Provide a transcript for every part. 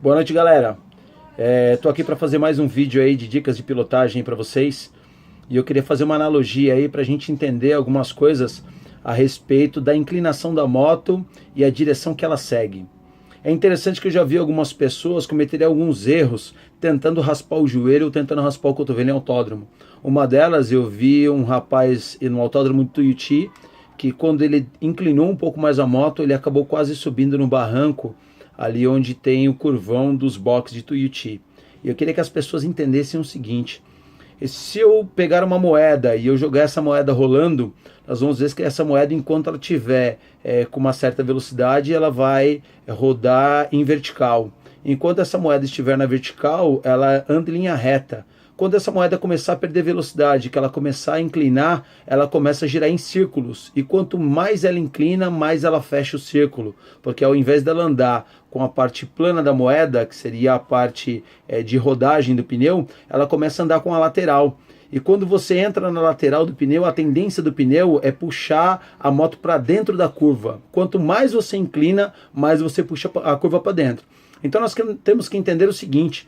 Boa noite, galera. Tô aqui para fazer mais um vídeo aí de dicas de pilotagem para vocês. E eu queria fazer uma analogia aí para a gente entender algumas coisas a respeito da inclinação da moto e a direção que ela segue. É interessante que eu já vi algumas pessoas cometerem alguns erros tentando raspar o joelho ou tentando raspar o cotovelo em autódromo. Uma delas, eu vi um rapaz no autódromo de Tuiuti, que quando ele inclinou um pouco mais a moto, ele acabou quase subindo no barranco, ali onde tem o curvão dos boxes de Tuiuti. E eu queria que as pessoas entendessem o seguinte: se eu pegar uma moeda e eu jogar essa moeda rolando, nós vamos ver que essa moeda, enquanto ela estiver com uma certa velocidade, ela vai rodar em vertical. Enquanto essa moeda estiver na vertical, ela anda em linha reta. Quando essa moeda começar a perder velocidade, que ela começar a inclinar, ela começa a girar em círculos. E quanto mais ela inclina, mais ela fecha o círculo. Porque ao invés dela andar com a parte plana da moeda, que seria a parte de rodagem do pneu, ela começa a andar com a lateral. E quando você entra na lateral do pneu, a tendência do pneu é puxar a moto para dentro da curva. Quanto mais você inclina, mais você puxa a curva para dentro. Então nós temos que entender o seguinte: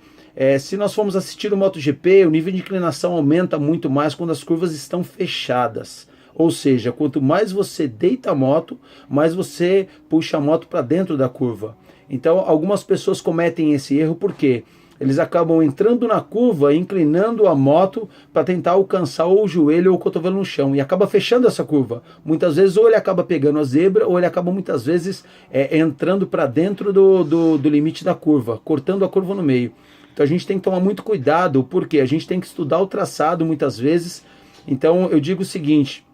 se nós formos assistir o MotoGP, o nível de inclinação aumenta muito mais quando as curvas estão fechadas. Ou seja, quanto mais você deita a moto, mais você puxa a moto para dentro da curva. Então algumas pessoas cometem esse erro porque eles acabam entrando na curva, inclinando a moto para tentar alcançar ou o joelho ou o cotovelo no chão, e acaba fechando essa curva. Muitas vezes ou ele acaba pegando a zebra, ou ele acaba muitas vezes entrando para dentro do limite da curva, cortando a curva no meio. Então a gente tem que tomar muito cuidado, porque a gente tem que estudar o traçado muitas vezes. Então eu digo o seguinte: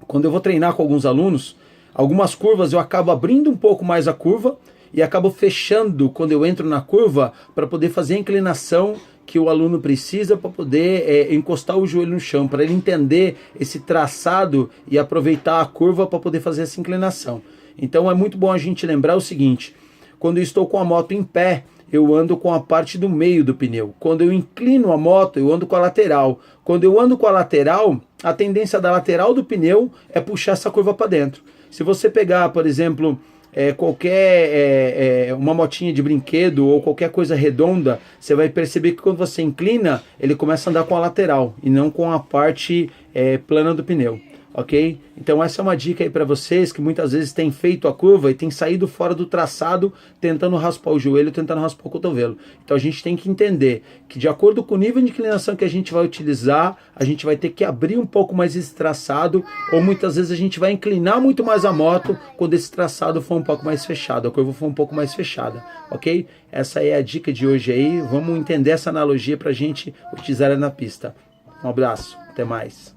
quando eu vou treinar com alguns alunos, algumas curvas eu acabo abrindo um pouco mais a curva e acabo fechando quando eu entro na curva, para poder fazer a inclinação que o aluno precisa para poder encostar o joelho no chão, para ele entender esse traçado e aproveitar a curva para poder fazer essa inclinação. Então é muito bom a gente lembrar o seguinte: quando eu estou com a moto em pé, eu ando com a parte do meio do pneu. Quando eu inclino a moto, eu ando com a lateral. Quando eu ando com a lateral, a tendência da lateral do pneu é puxar essa curva para dentro. Se você pegar, por exemplo, uma motinha de brinquedo ou qualquer coisa redonda, você vai perceber que quando você inclina, ele começa a andar com a lateral e não com a parte plana do pneu. Ok? Então essa é uma dica aí para vocês que muitas vezes têm feito a curva e têm saído fora do traçado, tentando raspar o joelho, tentando raspar o cotovelo. Então a gente tem que entender que, de acordo com o nível de inclinação que a gente vai utilizar, a gente vai ter que abrir um pouco mais esse traçado, ou muitas vezes a gente vai inclinar muito mais a moto quando esse traçado for um pouco mais fechado, a curva for um pouco mais fechada. Ok? Essa é a dica de hoje aí. Vamos entender essa analogia para a gente utilizar ela na pista. Um abraço, até mais.